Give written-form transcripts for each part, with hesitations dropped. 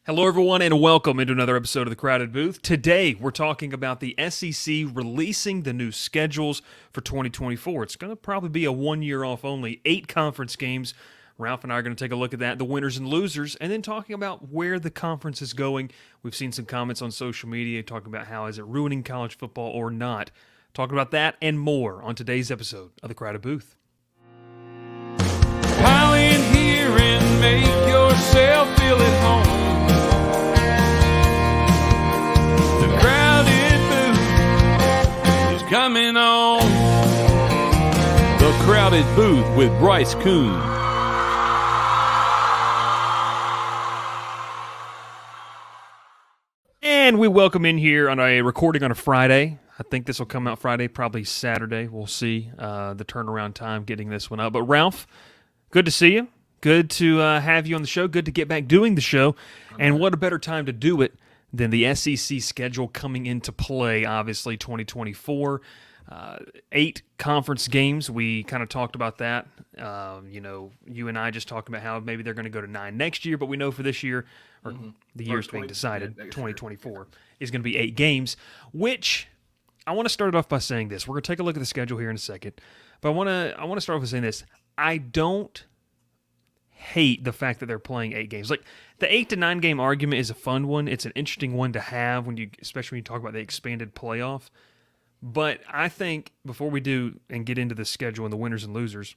Hello, everyone, and welcome into another episode of The Crowded Booth. Today, we're talking about the SEC releasing the new schedules for 2024. It's going to probably be a 1 year off only, 8 conference games. Ralph and I are going to take a look at that, the winners and losers, and then talking about where the conference is going. We've seen some comments on social media talking about how is it ruining college football or not. Talking about that and more on today's episode of The Crowded Booth. Pile in here and make yourself feel at home. The Crowded Booth is coming on. The Crowded Booth with Bryce, Koon. And we welcome in here on a recording on a Friday. I think this will come out Friday, probably Saturday. We'll see the turnaround time getting this one up. But Ralph, good to see you. Good to have you on the show. Good to get back doing the show. And what a better time to do it than the SEC schedule coming into play, obviously, 2024. 8 conference games. We kind of talked about that. You and I just talked about how maybe they're going to go to 9 next year, but we know for this year, or the year's being decided, 2024 is going to be 8 games, which I want to start off by saying this. We're going to take a look at the schedule here in a second, but I want to start off by saying this. I don't hate the fact that they're playing 8 games. Like, the 8 to 9 game argument is a fun one. It's an interesting one to have especially when you talk about the expanded playoff. But I think before we do and get into the schedule and the winners and losers,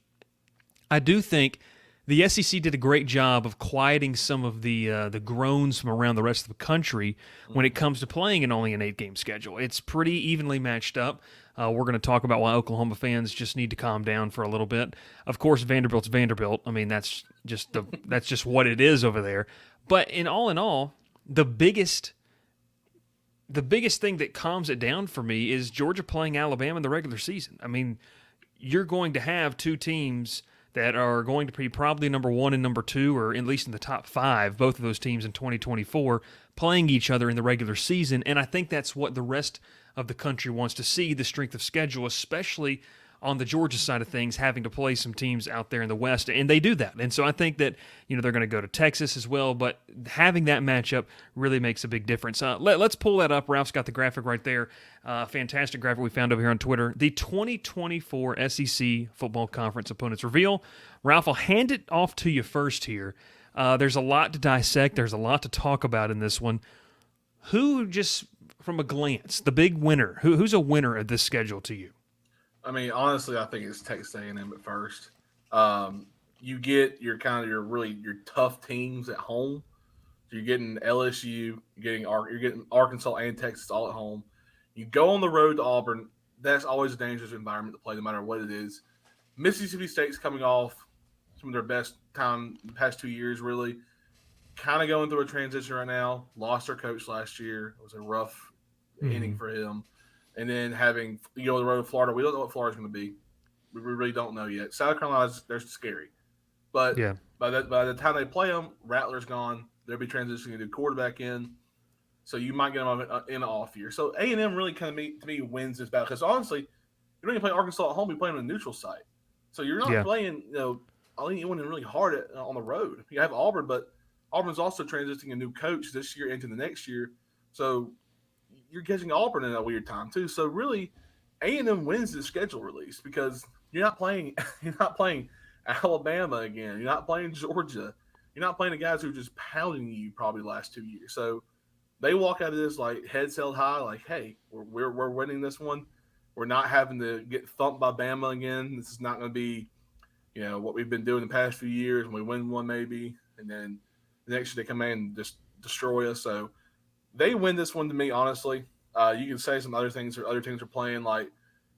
I do think the SEC did a great job of quieting some of the groans from around the rest of the country when it comes to playing in only an 8-game schedule. It's pretty evenly matched up. We're going to talk about why Oklahoma fans just need to calm down for a little bit. Of course, Vanderbilt's Vanderbilt. I mean, that's just what it is over there. But in all, the biggest thing that calms it down for me is Georgia playing Alabama in the regular season. I mean, you're going to have 2 teams that are going to be probably number 1 and number 2, or at least in the top 5, both of those teams in 2024, playing each other in the regular season. And I think that's what the rest of the country wants to see, the strength of schedule, especially on the Georgia side of things, having to play some teams out there in the West, and they do that. And so I think that they're going to go to Texas as well, but having that matchup really makes a big difference. Let's pull that up. Ralph's got the graphic right there. Fantastic graphic we found over here on Twitter. The 2024 SEC Football Conference opponents reveal. Ralph, I'll hand it off to you first here. There's a lot to dissect. There's a lot to talk about in this one. Who, just from a glance, the big winner, who's a winner of this schedule to you? I mean, honestly, I think it's Texas A&M at first. You get your tough teams at home. So you're getting LSU, you're getting Arkansas and Texas all at home. You go on the road to Auburn. That's always a dangerous environment to play, no matter what it is. Mississippi State's coming off some of their best time the past 2 years, really. Kind of going through a transition right now. Lost their coach last year. It was a rough inning for him. And then you go on the road to Florida. We don't know what Florida's going to be. We really don't know yet. South Carolina's, they're scary. But by the time they play them, Rattler's gone. They'll be transitioning a new quarterback in. So you might get them in an off year. So A&M really to me wins this battle. Because honestly, you don't even play Arkansas at home. You play them on a neutral site. So you're not playing anyone really hard on the road. You have Auburn, but Auburn's also transitioning a new coach this year into the next year. So you're catching Auburn in a weird time too. So really, A&M wins the schedule release because you're not playing Alabama again. You're not playing Georgia. You're not playing the guys who are just pounding you probably the last 2 years. So they walk out of this like heads held high, like, hey, we're winning this one. We're not having to get thumped by Bama again. This is not going to be, what we've been doing the past few years. And we win one maybe, and then the next year they come in and just destroy us. So they win this one to me, honestly. You can say some other things or other teams are playing like,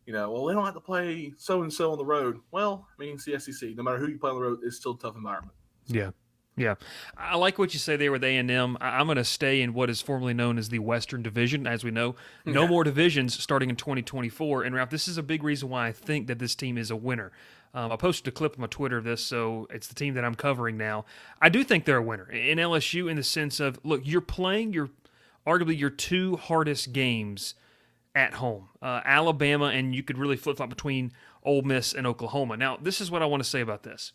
well, they don't have to play so-and-so on the road. Well, I mean, it's the SEC. No matter who you play on the road, it's still a tough environment. So. Yeah. I like what you say there with A&M. I'm going to stay in what is formerly known as the Western Division. As we know, no more divisions starting in 2024. And, Ralph, this is a big reason why I think that this team is a winner. I posted a clip on my Twitter of this, so it's the team that I'm covering now. I do think they're a winner in LSU in the sense of, look, you're playing arguably your 2 hardest games at home, Alabama, and you could really flip-flop between Ole Miss and Oklahoma. Now, this is what I want to say about this.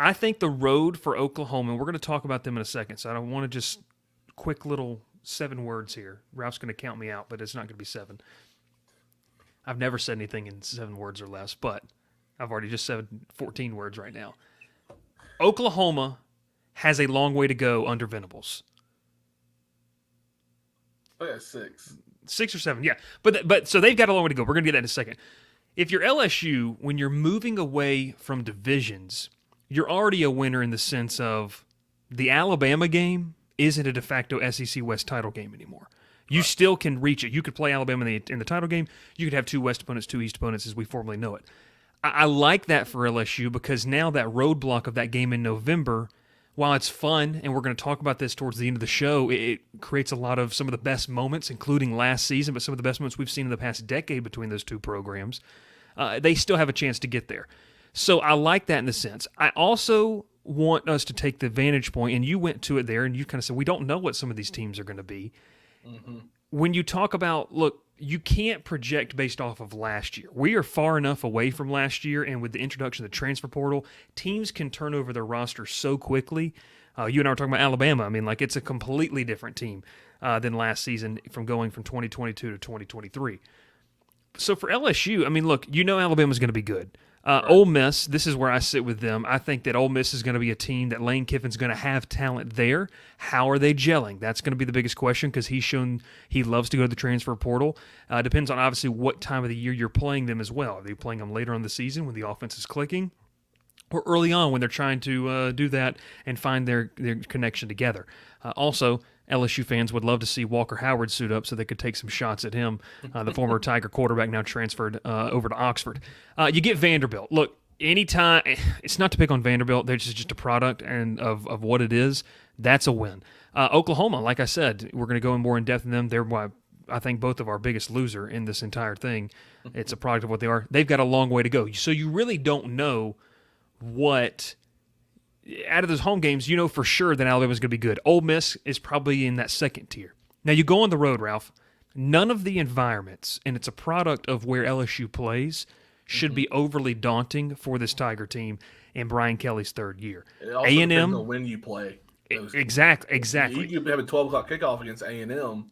I think the road for Oklahoma, and we're going to talk about them in a second, so I don't want to just quick little 7 words here. Ralph's going to count me out, but it's not going to be 7. I've never said anything in 7 words or less, but I've already just said 14 words right now. Oklahoma has a long way to go under Venables. Oh, yeah, 6. 6 or 7, yeah. But so they've got a long way to go. We're going to get that in a second. If you're LSU, when you're moving away from divisions, you're already a winner in the sense of the Alabama game isn't a de facto SEC West title game anymore. You still can reach it. You could play Alabama in the title game. You could have 2 West opponents, 2 East opponents as we formerly know it. I like that for LSU because now that roadblock of that game in November, while it's fun, and we're going to talk about this towards the end of the show, it creates a lot of some of the best moments, including last season, but some of the best moments we've seen in the past decade between those 2 programs. They still have a chance to get there. So I like that in the sense. I also want us to take the vantage point, and you went to it there, and you kind of said, we don't know what some of these teams are going to be. Mm-hmm. When you talk about, look, you can't project based off of last year. We are far enough away from last year, and with the introduction of the transfer portal, teams can turn over their roster so quickly. You and I were talking about Alabama. I mean, like, it's a completely different team than last season from going from 2022 to 2023. So for LSU, I mean, look, you know Alabama's going to be good. Right. Ole Miss, this is where I sit with them. I think that Ole Miss is going to be a team that Lane Kiffin's going to have talent there. How are they gelling? That's going to be the biggest question because he's shown he loves to go to the transfer portal. Depends on obviously what time of the year you're playing them as well. Are you playing them later on the season when the offense is clicking? Or early on when they're trying to do that and find their connection together. Also, LSU fans would love to see Walker Howard suit up so they could take some shots at him, the former Tiger quarterback now transferred over to Oxford. You get Vanderbilt. Look, anytime, it's not to pick on Vanderbilt. They're just a product and of what it is. That's a win. Oklahoma, like I said, we're going to go in more in depth in them. They're I think both of our biggest loser in this entire thing. It's a product of what they are. They've got a long way to go. So you really don't know what – out of those home games, you know for sure that Alabama's going to be good. Ole Miss is probably in that second tier. Now, you go on the road, Ralph. None of the environments, and it's a product of where LSU plays, should be overly daunting for this Tiger team in Brian Kelly's 3rd year. It also depends on when you play. Exactly. You could have a 12 o'clock kickoff against A&M.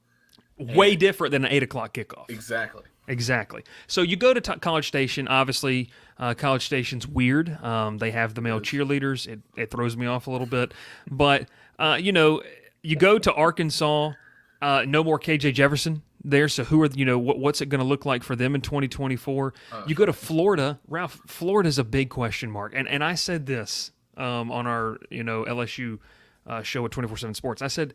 Way different than an 8 o'clock kickoff. Exactly. So you go to College Station. Obviously, College Station's weird. They have the male cheerleaders. It throws me off a little bit. But, you go to Arkansas, no more KJ Jefferson there. So who are, what's it going to look like for them in 2024? You go to Florida. Ralph, Florida's a big question mark. And I said this on our, LSU show at 24/7 Sports. I said,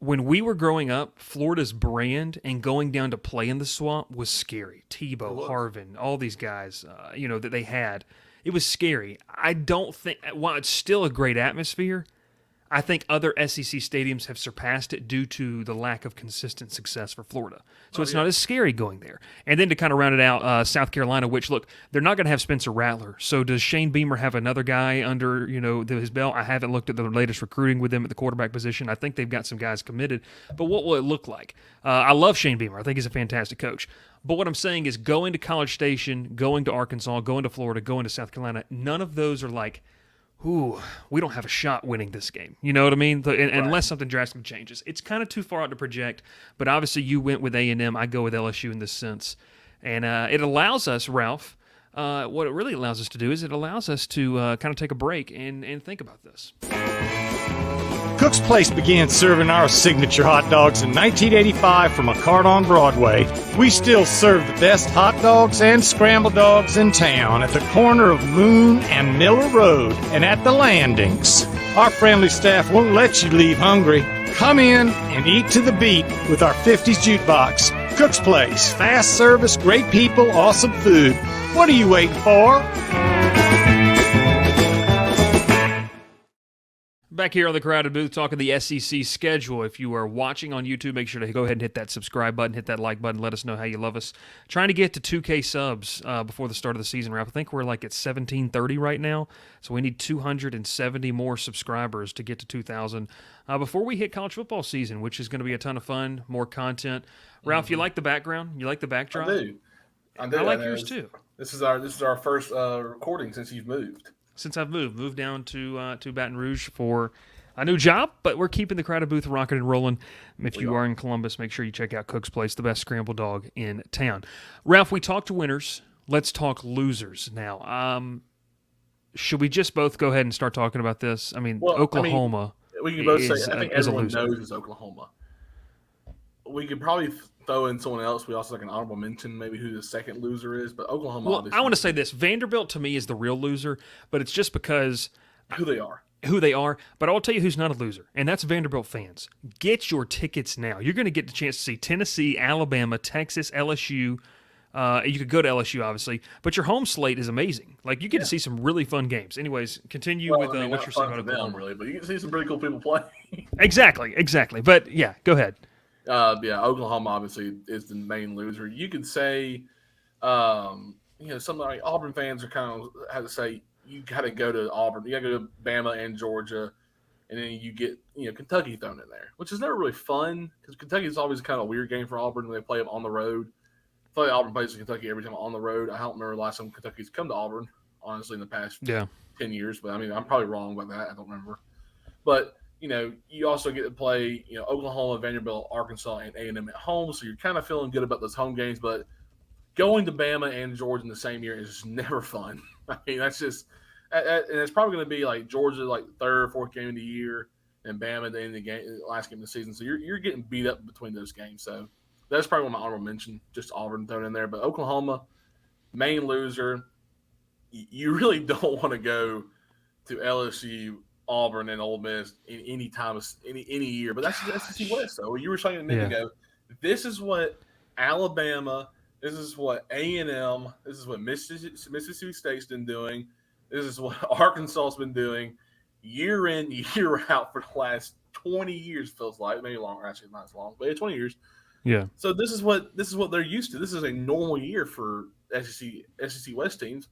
when we were growing up, Florida's brand and going down to play in the swamp was scary. Tebow, Harvin, all these guys, that they had. It was scary. I don't think, while it's still a great atmosphere, I think other SEC stadiums have surpassed it due to the lack of consistent success for Florida. So it's not as scary going there. And then to kind of round it out, South Carolina, which, look, they're not going to have Spencer Rattler. So does Shane Beamer have another guy under his belt? I haven't looked at the latest recruiting with them at the quarterback position. I think they've got some guys committed. But what will it look like? I love Shane Beamer. I think he's a fantastic coach. But what I'm saying is going to College Station, going to Arkansas, going to Florida, going to South Carolina, none of those are like, ooh, we don't have a shot winning this game. You know what I mean? Unless something drastically changes. It's kind of too far out to project, but obviously you went with A&M. I go with LSU in this sense. And it allows us, Ralph, what it really allows us to do is it allows us to kind of take a break and think about this. Cook's Place began serving our signature hot dogs in 1985 from a cart on Broadway. We still serve the best hot dogs and scrambled dogs in town at the corner of Moon and Miller Road and at the landings. Our friendly staff won't let you leave hungry. Come in and eat to the beat with our 50s jukebox. Cook's Place, fast service, great people, awesome food. What are you waiting for? Back here on the Crowded Booth talking the SEC schedule. If you are watching on YouTube, make sure to go ahead and hit that subscribe button, hit that like button, let us know how you love us. Trying to get to 2K subs before the start of the season, Ralph. I think we're like at 1,730 right now, so we need 270 more subscribers to get to 2,000 before we hit college football season, which is going to be a ton of fun, more content. Ralph, you like the background? You like the backdrop? I do. I like yours too. This is our first recording since you've moved. Since I've moved down to Baton Rouge for a new job, but we're keeping the crowded booth rocking and rolling. If you are in Columbus, make sure you check out Cook's Place, the best scrambled dog in town. Ralph, we talked to winners. Let's talk losers now. Should we just both go ahead and start talking about this? I mean, Oklahoma we can both say, I think is a everyone loser. knows it's Oklahoma. We could probably throw in someone else. We also like an honorable mention, maybe who the second loser is, but Oklahoma. Well, I want to say this: Vanderbilt to me is the real loser, but it's just because who they are. But I'll tell you who's not a loser, and that's Vanderbilt fans. Get your tickets now. You're going to get the chance to see Tennessee, Alabama, Texas, LSU. You could go to LSU, obviously, but your home slate is amazing. Like, you get to see some really fun games. Anyways, continue with what you're saying about Oklahoma. Really, but you get to see some pretty cool people play. Exactly. But, yeah, go ahead. Oklahoma obviously is the main loser. You could say, some like Auburn fans are kind of how to say you got to go to Auburn, you got to go to Bama and Georgia, and then you get Kentucky thrown in there, which is never really fun because Kentucky is always kind of a weird game for Auburn when they play them on the road. I feel like Auburn plays Kentucky every time on the road. I don't remember the last time Kentucky's come to Auburn, honestly, in the past 10 years. But I mean, I'm probably wrong about that. I don't remember. But you also get to play, Oklahoma, Vanderbilt, Arkansas, and A&M at home. So you're kind of feeling good about those home games. But going to Bama and Georgia in the same year is just never fun. I mean, that's just – and it's probably going to be like Georgia, like third or fourth game of the year, and Bama at the end of the game, last game of the season. So you're getting beat up between those games. So that's probably one of my honorable mention, just Auburn thrown in there. But Oklahoma, main loser. You really don't want to go to LSU, Auburn, and Ole Miss in any time of any year. But that's the SEC West. So you were saying a minute ago, this is what Alabama, this is what A&M, this is what Mississippi State's been doing, this is what Arkansas's been doing year in, year out for the last 20 years, feels like. Maybe longer, actually not as long, but 20 years. Yeah. So this is what they're used to. This is a normal year for SEC West teams.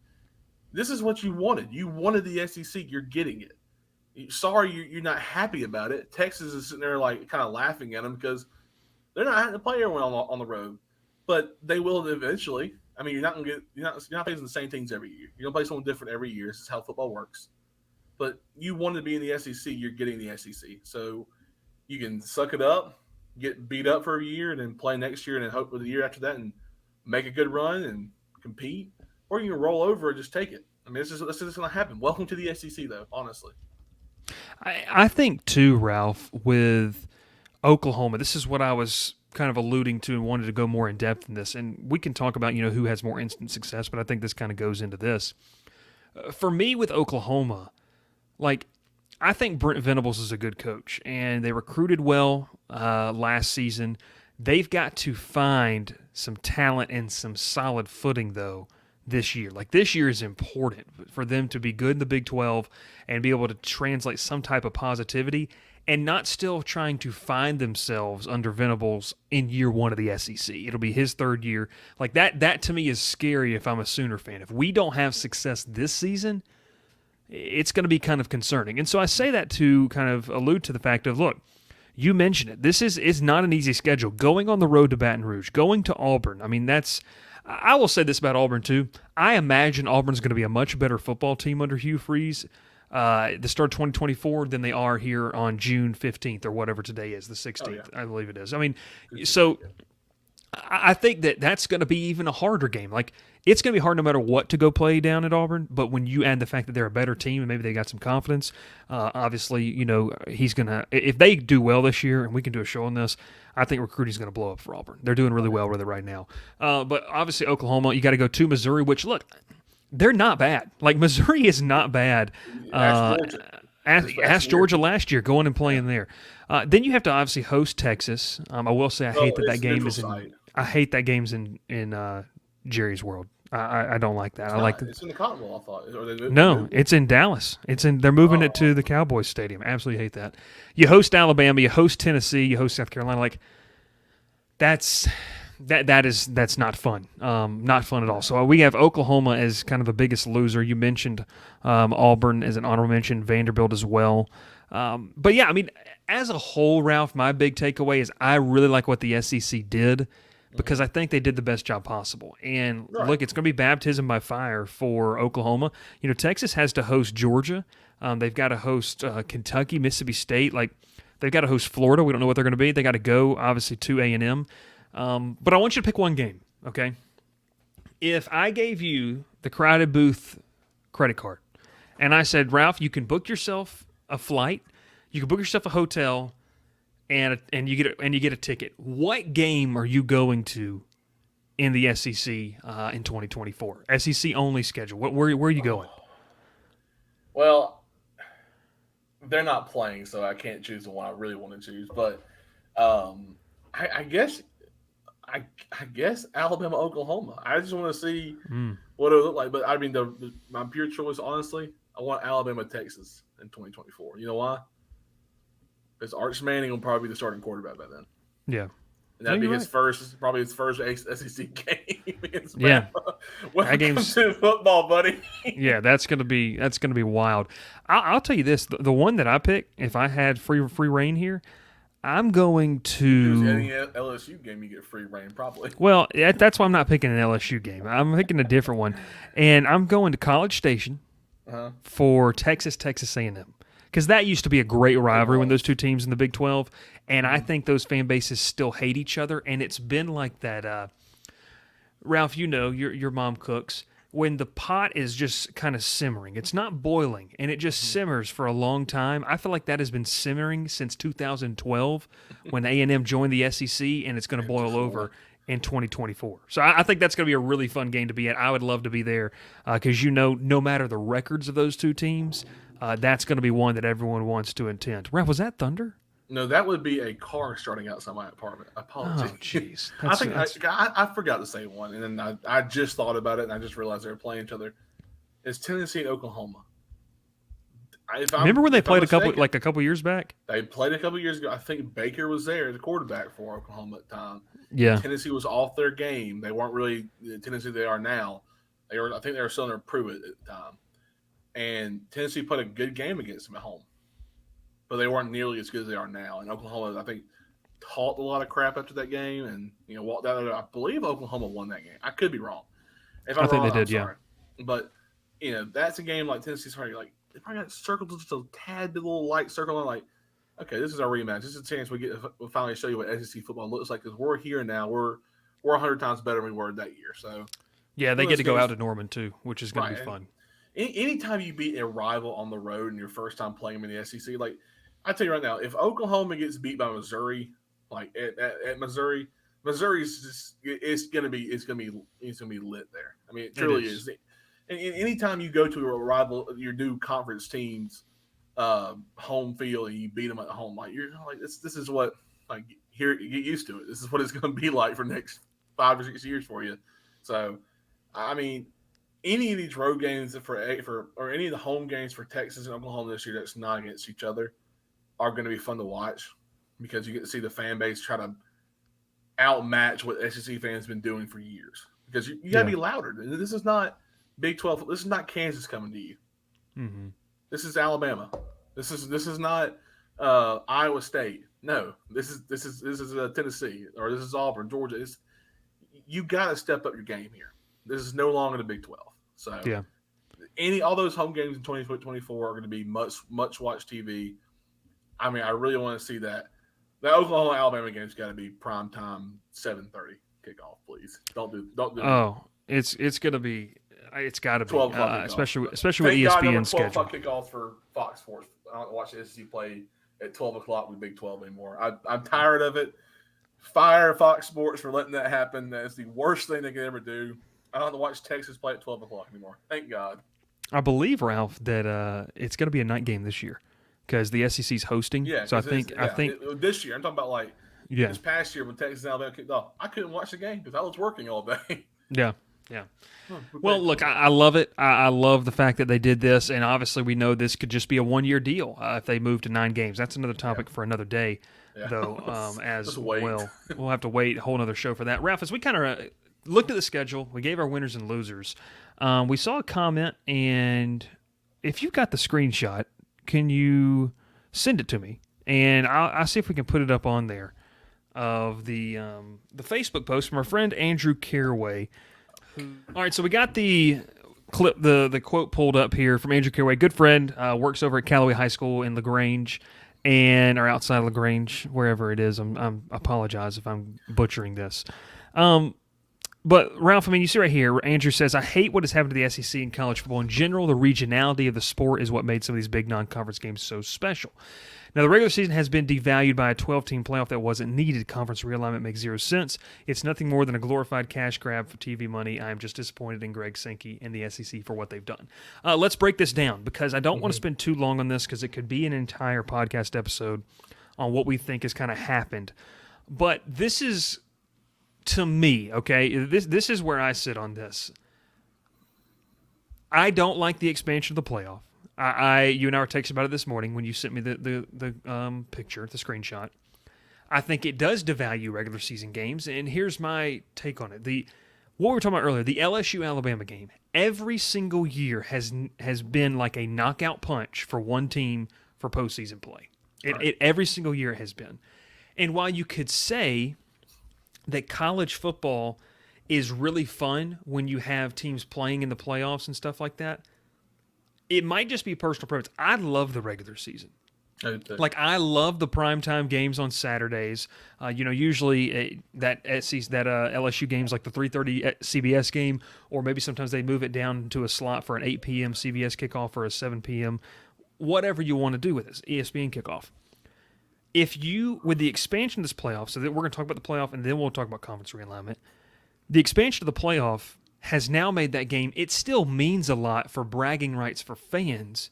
This is what you wanted. You wanted the SEC. You're getting it. Sorry, you're not happy about it. Texas is sitting there like kind of laughing at them because they're not having to play everyone on the road, but they will eventually. I mean, you're not facing the same teams every year. You're gonna play someone different every year. This is how football works. But you wanted to be in the SEC. You're getting the SEC, so you can suck it up, get beat up for a year, and then play next year, and then hope for the year after that and make a good run and compete. Or you can roll over and just take it. I mean, this is going to happen. Welcome to the SEC, though, honestly. I think, too, Ralph, with Oklahoma, this is what I was kind of alluding to and wanted to go more in depth in this. And we can talk about, who has more instant success, but I think this kind of goes into this. For me, with Oklahoma, I think Brent Venables is a good coach, and they recruited well last season. They've got to find some talent and some solid footing, though, this year. This year is important for them to be good in the Big 12 and be able to translate some type of positivity and not still trying to find themselves under Venables in year one of the SEC. It'll be his third year. That to me is scary if I'm a Sooner fan. If we don't have success this season, it's going to be kind of concerning. And so I say that to kind of allude to the fact of, look, you mentioned it. This is not an easy schedule. Going on the road to Baton Rouge, going to Auburn, I mean, I will say this about Auburn, too. I imagine Auburn's going to be a much better football team under Hugh Freeze at the start of 2024 than they are here on June 15th or whatever today is, the 16th, I believe it is. I mean, so I think that's going to be even a harder game. It's going to be hard no matter what to go play down at Auburn, but when you add the fact that they're a better team and maybe they got some confidence, obviously, he's going to – if they do well this year, and we can do a show on this, I think recruiting's going to blow up for Auburn. They're doing really well with it right now. But obviously Oklahoma, you got to go to Missouri, which, look, they're not bad. Missouri is not bad. Ask Georgia last year, going and playing there. Then you have to obviously host Texas. I will say I hate that game is in – I hate that game's in Jerry's World. I don't like that. It's in the Cotton Bowl, I thought. No, it's in Dallas. They're moving it to the Cowboys Stadium. Absolutely hate that. You host Alabama, you host Tennessee, you host South Carolina. That's not fun. Not fun at all. So we have Oklahoma as kind of the biggest loser. You mentioned Auburn as an honorable mention, Vanderbilt as well. But yeah, I mean, as a whole, Ralph, my big takeaway is I really like what the SEC did. because I think they did the best job possible. And Right. look, it's going to be baptism by fire for Oklahoma. You know, Texas has to host Georgia. They've got to host Kentucky, Mississippi State. Like, they've got to host Florida. We don't know what they're going to be. They got to go, obviously, to A&M. But I want you to pick one game, okay? If I gave you the Crowded Booth credit card, and I said, Ralph, you can book yourself a flight, you can book yourself a hotel, and you get a ticket. What game are you going to in the SEC in 2024? SEC only schedule. Where are you going? Well, they're not playing, so I can't choose the one I really want to choose. But I guess Alabama, Oklahoma. I just want to see what it would look like. But I mean, my pure choice, honestly, I want Alabama, Texas in 2024. You know why? Because Arch Manning will probably be the starting quarterback by then. Yeah. And that'd be you're his first SEC game against Yeah. Bama. Welcome That game's- to football, buddy. Yeah, that's gonna be wild. I'll tell you this: the one that I pick, if I had free reign here, I'm going to. Any LSU game, you get free reign, probably. Well, that's why I'm not picking an LSU game. I'm picking a different one, and I'm going to College Station for Texas A&M, because that used to be a great rivalry when those two teams in the Big 12, and I think those fan bases still hate each other, and it's been like that. Ralph, you know, your mom cooks. When the pot is just kind of simmering, it's not boiling, and it just simmers for a long time. I feel like that has been simmering since 2012 when A&M joined the SEC, and it's going to boil over in 2024. So I think that's going to be a really fun game to be at. I would love to be there because, no matter the records of those two teams, that's going to be one that everyone wants to attend. Ralph, was that thunder? No, that would be a car starting outside my apartment. Apologies. Oh, jeez. I forgot to say one, and then I just thought about it, and I just realized they were playing each other. It's Tennessee and Oklahoma. Remember when they played a couple years back? They played a couple years ago. I think Baker was there as a quarterback for Oklahoma at the time. Yeah. Tennessee was off their game. They weren't really the Tennessee they are now. I think they were still under Pruitt at the time. And Tennessee played a good game against them at home. But they weren't nearly as good as they are now. And Oklahoma, I think, talked a lot of crap after that game, and walked out. I believe Oklahoma won that game. I could be wrong. If I'm I think wrong, they did, I'm sorry. But that's a game like Tennessee's probably like they probably got circled just a tad bit, little light circle, and like, okay, this is our rematch. This is a chance we'll finally show you what SEC football looks like because we're here now. We're 100 times better than we were that year. So yeah, they get to go out to Norman too, which is going to be fun. Anytime you beat a rival on the road and your first time playing them in the SEC, like. I tell you right now, if Oklahoma gets beat by Missouri, like at Missouri, Missouri's just it's gonna be lit there. I mean, it truly is. And anytime you go to a rival, your new conference team's home field, and you beat them at home, like you're like this is what like here get used to it. This is what it's gonna be like for the next 5 or 6 years for you. So, I mean, any of these road games or any of the home games for Texas and Oklahoma this year that's not against each other are going to be fun to watch because you get to see the fan base try to outmatch what SEC fans have been doing for years. Because you got to be louder. This is not Big 12. This is not Kansas coming to you. Mm-hmm. This is Alabama. This is not Iowa State. No, this is Tennessee, or this is Auburn, Georgia. You got to step up your game here. This is no longer the Big 12. So all those home games in 2024 are going to be much watched TV. I mean, I really want to see that. The Oklahoma Alabama game's got to be prime time 7:30 kickoff, please. Don't do. Oh, it's going to be. It's got to be, 12 o'clock especially with Thank ESPN God, 12 schedule. o'clock kickoff for Fox Sports. I don't watch the SEC play at 12 o'clock with Big 12 anymore. I'm tired of it. Fire Fox Sports for letting that happen. That's the worst thing they could ever do. I don't have to watch Texas play at 12 o'clock anymore. Thank God. I believe, Ralph, that it's going to be a night game this year because the SEC's hosting. Yeah, so I think this year. I'm talking about like Yeah. This past year when Texas and Alabama kicked off, I couldn't watch the game because I was working all day. Yeah. Yeah. Well, look, I love it. I love the fact that they did this, and obviously we know this could just be a one-year deal if they move to 9 games. That's another topic for another day, though, as well. We'll have to wait a whole other show for that. Ralph, as we kind of looked at the schedule, we gave our winners and losers. We saw a comment, and if you've got the screenshot, can you send it to me? And I'll see if we can put it up on there. of the Facebook post from our friend Andrew Caraway. All right, so we got the clip, the quote pulled up here from Andrew Caraway, good friend, works over at Callaway High School in LaGrange, or outside LaGrange, wherever it is. I apologize if I'm butchering this. But, Ralph, I mean, you see right here, Andrew says, I hate what has happened to the SEC and college football in general. The regionality of the sport is what made some of these big non-conference games so special. Now, the regular season has been devalued by a 12-team playoff that wasn't needed. Conference realignment makes zero sense. It's nothing more than a glorified cash grab for TV money. I am just disappointed in Greg Sankey and the SEC for what they've done. Let's break this down, because I don't want to spend too long on this, because it could be an entire podcast episode on what we think has kind of happened. But this is... to me, okay, this is where I sit on this. I don't like the expansion of the playoff. You and I were texting about it this morning when you sent me the picture, the screenshot. I think it does devalue regular season games, and here's my take on it. What we were talking about earlier, the LSU-Alabama game, every single year has been like a knockout punch for one team for postseason play. Every single year it has been. And while you could say that college football is really fun when you have teams playing in the playoffs and stuff like that, it might just be personal preference. I love the regular season. I love the primetime games on Saturdays. Usually that LSU game's like the 3:30 CBS game, or maybe sometimes they move it down to a slot for an 8 p.m. CBS kickoff or a 7 p.m., whatever you want to do with this, ESPN kickoff. With the expansion of this playoff, so that we're going to talk about the playoff and then we'll talk about conference realignment, the expansion of the playoff has now made that game, it still means a lot for bragging rights for fans.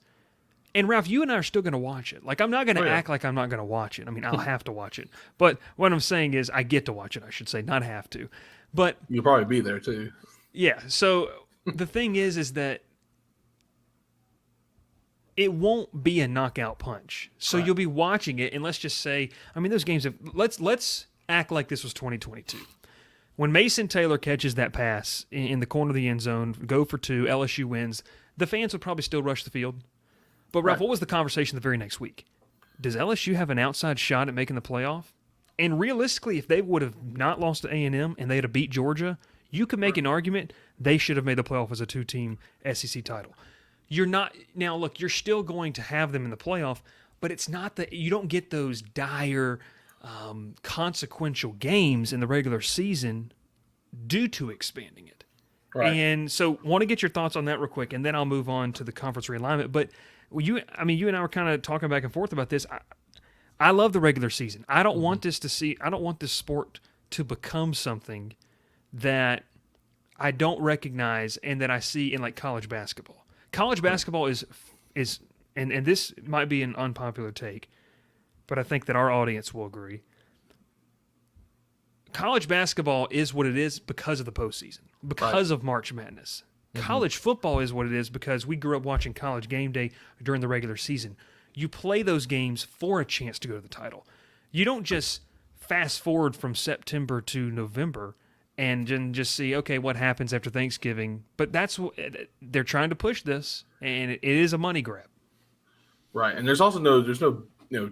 And Ralph, you and I are still going to watch it. Like, I'm not going to act like I'm not going to watch it. I mean, I'll have to watch it. But what I'm saying is I get to watch it, I should say, not have to. But you'll probably be there too. Yeah, so the thing is that it won't be a knockout punch. So You'll be watching it, and let's just say, I mean, those games have, let's act like this was 2022. When Mason Taylor catches that pass in the corner of the end zone, go for two, LSU wins, the fans would probably still rush the field. But, Ralph, what was the conversation the very next week? Does LSU have an outside shot at making the playoff? And realistically, if they would have not lost to A&M and they had beat Georgia, you could make an argument they should have made the playoff as a two-team SEC title. You're not now. Look, you're still going to have them in the playoff, but it's not that you don't get those dire, consequential games in the regular season due to expanding it. Right. And so, want to get your thoughts on that real quick, and then I'll move on to the conference realignment. But you and I were kind of talking back and forth about this. I love the regular season. I don't want this sport to become something that I don't recognize and that I see in like college basketball. College basketball is and this might be an unpopular take, but I think that our audience will agree. College basketball is what it is because of the postseason, because of March Madness. Mm-hmm. College football is what it is because we grew up watching College Game Day during the regular season. You play those games for a chance to go to the title. You don't just fast forward from September to November and then just see, okay, what happens after Thanksgiving. But that's what they're trying to push this, and it is a money grab. Right, and there's also no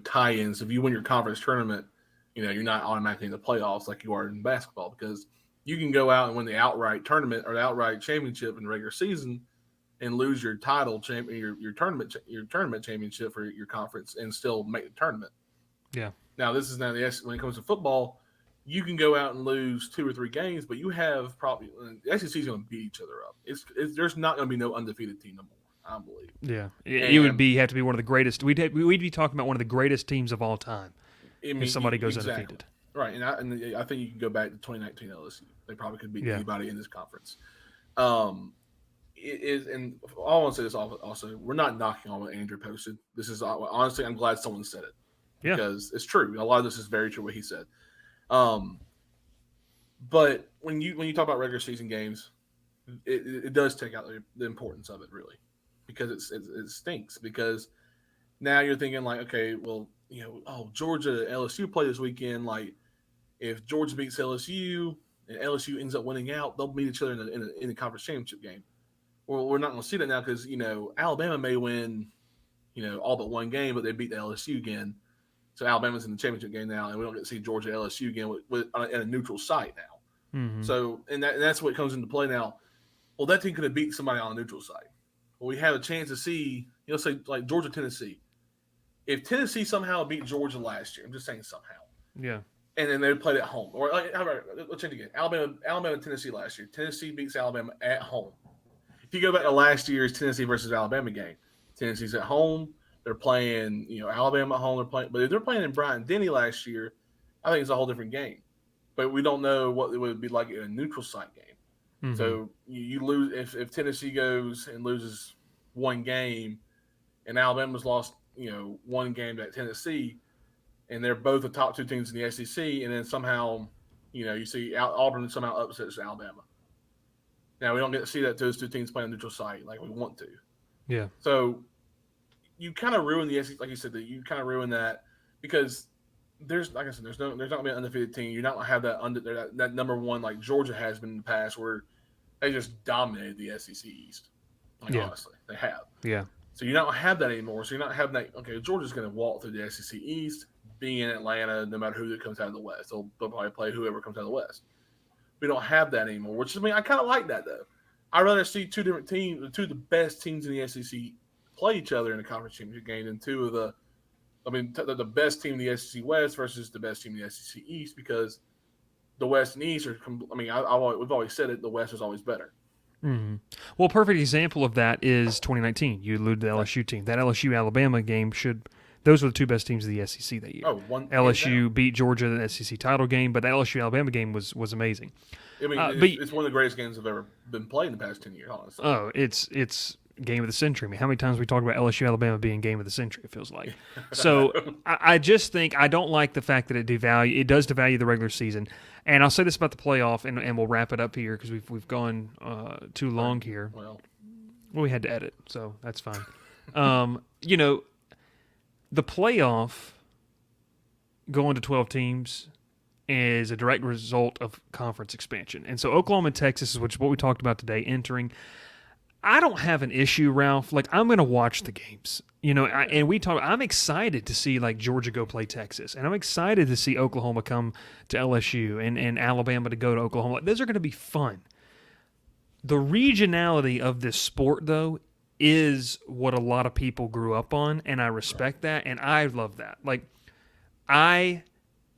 tie-ins. If you win your conference tournament, you're not automatically in the playoffs like you are in basketball, because you can go out and win the outright tournament or the outright championship in the regular season and lose your title your tournament championship for your conference and still make the tournament. Yeah. Now this is when it comes to football, you can go out and lose 2 or 3 games, but you have probably the SEC is going to beat each other up. There's not going to be no undefeated team no more, I believe. Yeah, it would have to be one of the greatest. We'd be talking about one of the greatest teams of all time if somebody goes undefeated. Right, and I think you can go back to 2019 LSU. They probably could beat anybody in this conference. It is, and I want to say this also, we're not knocking on what Andrew posted. This is honestly, I'm glad someone said it because it's true. A lot of this is very true what he said. But when you talk about regular season games, it does take out the importance of it, really, because it stinks. Because now you're thinking like, okay, well, Georgia LSU play this weekend. Like, if Georgia beats LSU and LSU ends up winning out, they'll meet each other in the conference championship game. Well, we're not going to see that now because Alabama may win, all but one game, but they beat the LSU again. So Alabama's in the championship game now, and we don't get to see Georgia LSU again in a neutral site now. Mm-hmm. So, and that's what comes into play now. Well, that team could have beat somebody on a neutral site. Well, we have a chance to see, say like Georgia, Tennessee. If Tennessee somehow beat Georgia last year, I'm just saying somehow. Yeah. And then they played at home. Or let's change again. Alabama, Tennessee last year. Tennessee beats Alabama at home. If you go back to last year's Tennessee versus Alabama game, Tennessee's at home. They're playing, Alabama at home. But if they're playing in Bryant-Denny last year, I think it's a whole different game. But we don't know what it would be like in a neutral site game. Mm-hmm. So you lose if Tennessee goes and loses one game, and Alabama's lost, one game at Tennessee, and they're both the top two teams in the SEC, and then somehow, you see Auburn somehow upsets Alabama. Now we don't get to see those two teams play on neutral site like we want to. Yeah. So you kind of ruin the SEC, like you said, that you kind of ruin that because there's not going to be an undefeated team. You're not going to have that number one like Georgia has been in the past, where they just dominated the SEC East. Honestly, they have. Yeah. So you don't have that anymore. So you're not having that. Okay, Georgia's going to walk through the SEC East, being in Atlanta, no matter who that comes out of the West. They'll probably play whoever comes out of the West. We don't have that anymore, which I kind of like that though. I'd rather see two different teams, two of the best teams in the SEC, play each other in a conference championship game than two of the best team in the SEC West versus the best team in the SEC East, because the West and East are. we've always said it. The West is always better. Mm-hmm. Well, a perfect example of that is 2019. You alluded to the LSU team. That LSU-Alabama game those were the two best teams of the SEC that year. LSU beat Georgia in the SEC title game, but the LSU-Alabama game was amazing. It's one of the greatest games that have ever been played in the past 10 years, honestly. Oh, it's game of the century. How many times we talk about LSU-Alabama being game of the century, it feels like. So I just think I don't like the fact that it does devalue the regular season. And I'll say this about the playoff, and we'll wrap it up here because we've gone too long here. Well, we had to edit, so that's fine. The playoff going to 12 teams is a direct result of conference expansion. And so Oklahoma and Texas, which is what we talked about today, entering. I don't have an issue, Ralph. Like, I'm going to watch the games. I'm excited to see, like, Georgia go play Texas. And I'm excited to see Oklahoma come to LSU and Alabama to go to Oklahoma. Those are going to be fun. The regionality of this sport, though, is what a lot of people grew up on, and I respect that, and I love that. Like, I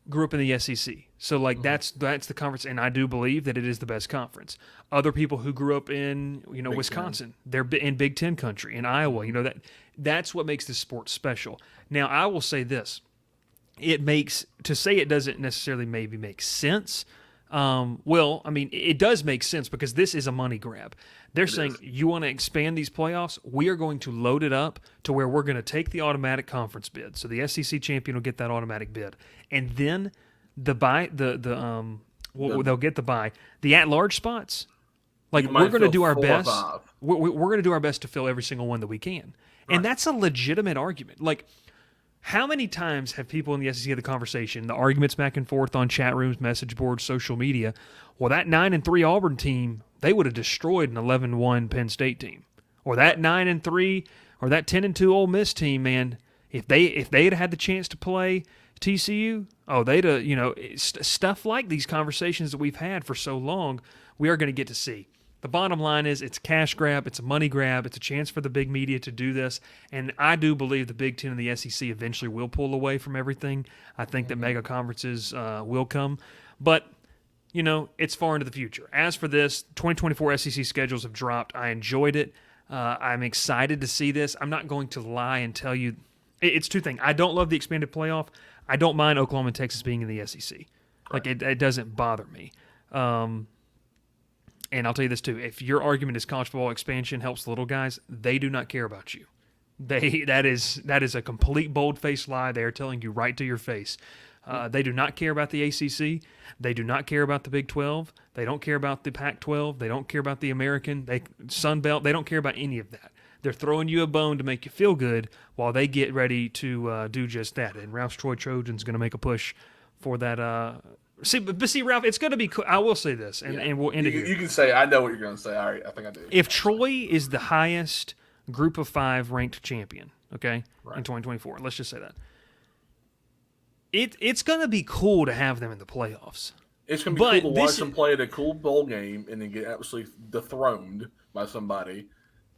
grew up in the SEC, so like that's the conference, and I do believe that it is the best conference. Other people who grew up in Wisconsin, they're in Big Ten country, in Iowa, that's what makes this sport special. Now, I will say this: it doesn't necessarily maybe make sense. It does make sense because this is a money grab. They're saying, you want to expand these playoffs? We are going to load it up to where we're going to take the automatic conference bid. So the SEC champion will get that automatic bid. And then they'll get the bye. The at-large spots, like, we're going to do our best. We're going to do our best to fill every single one that we can. Right. And that's a legitimate argument. Like, how many times have people in the SEC had the conversation, the arguments back and forth on chat rooms, message boards, social media? Well, that 9-3 Auburn team, they would have destroyed an 11-1 Penn State team, or that 9-3 or that 10-2 Ole Miss team. Man, if they had the chance to play TCU, they'd stuff like these conversations that we've had for so long, we are going to get to see. The bottom line is it's a cash grab, it's a money grab, it's a chance for the big media to do this, and I do believe the Big Ten and the SEC eventually will pull away from everything. I think that mega conferences will come, but it's far into the future. As for this, 2024 SEC schedules have dropped. I enjoyed it. I'm excited to see this. I'm not going to lie and tell you it's two things. I don't love the expanded playoff. I don't mind Oklahoma and Texas being in the SEC. Like, it doesn't bother me. And I'll tell you this too: if your argument is college football expansion helps the little guys, they do not care about you. That is a complete bold-faced lie. They are telling you right to your face. They do not care about the ACC. They do not care about the Big 12. They don't care about the Pac-12. They don't care about the American Sun Belt. They don't care about any of that. They're throwing you a bone to make you feel good while they get ready to do just that. And Ralph's Troy Trojan's going to make a push for that. See, Ralph, it's going to be cool. I will say this, and we'll end it here. You can say, I know what you're going to say. All right, I think I do. If Troy is the highest Group of 5 ranked champion, okay, in 2024, let's just say that, It's going to be cool to have them in the playoffs. It's going to be But cool to watch this- them play at a cool bowl game and then get absolutely dethroned by somebody,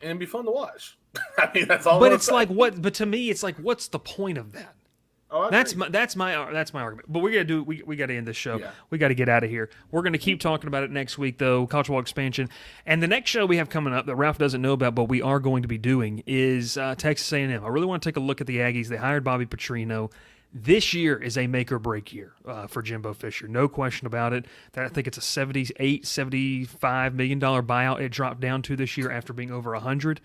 and it'd be fun to watch. I mean, that's all. But I'm it's saying. like what? But to me, it's like, what's the point of that? Oh, I That's agree. my argument. But we got to do. We got to end this show. Yeah. We got to get out of here. We're going to keep talking about it next week, though. College football expansion, and the next show we have coming up that Ralph doesn't know about, but we are going to be doing is Texas A&M. I really want to take a look at the Aggies. They hired Bobby Petrino. This year is a make or break year for Jimbo Fisher. No question about it. I think it's a $75 million buyout it dropped down to this year after being over 100.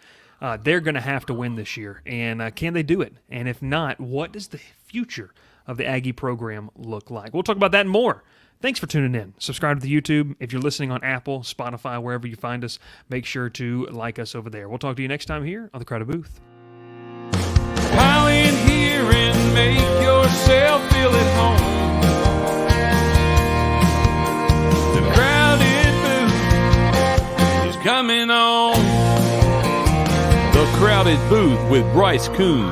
They're going to have to win this year. And can they do it? And if not, what does the future of the Aggie program look like? We'll talk about that and more. Thanks for tuning in. Subscribe to the YouTube. If you're listening on Apple, Spotify, wherever you find us, make sure to like us over there. We'll talk to you next time here on The Crowded Booth. Pile in here and make yourself feel at home. The Crowded Booth is coming on. The Crowded Booth with Bryce Koon.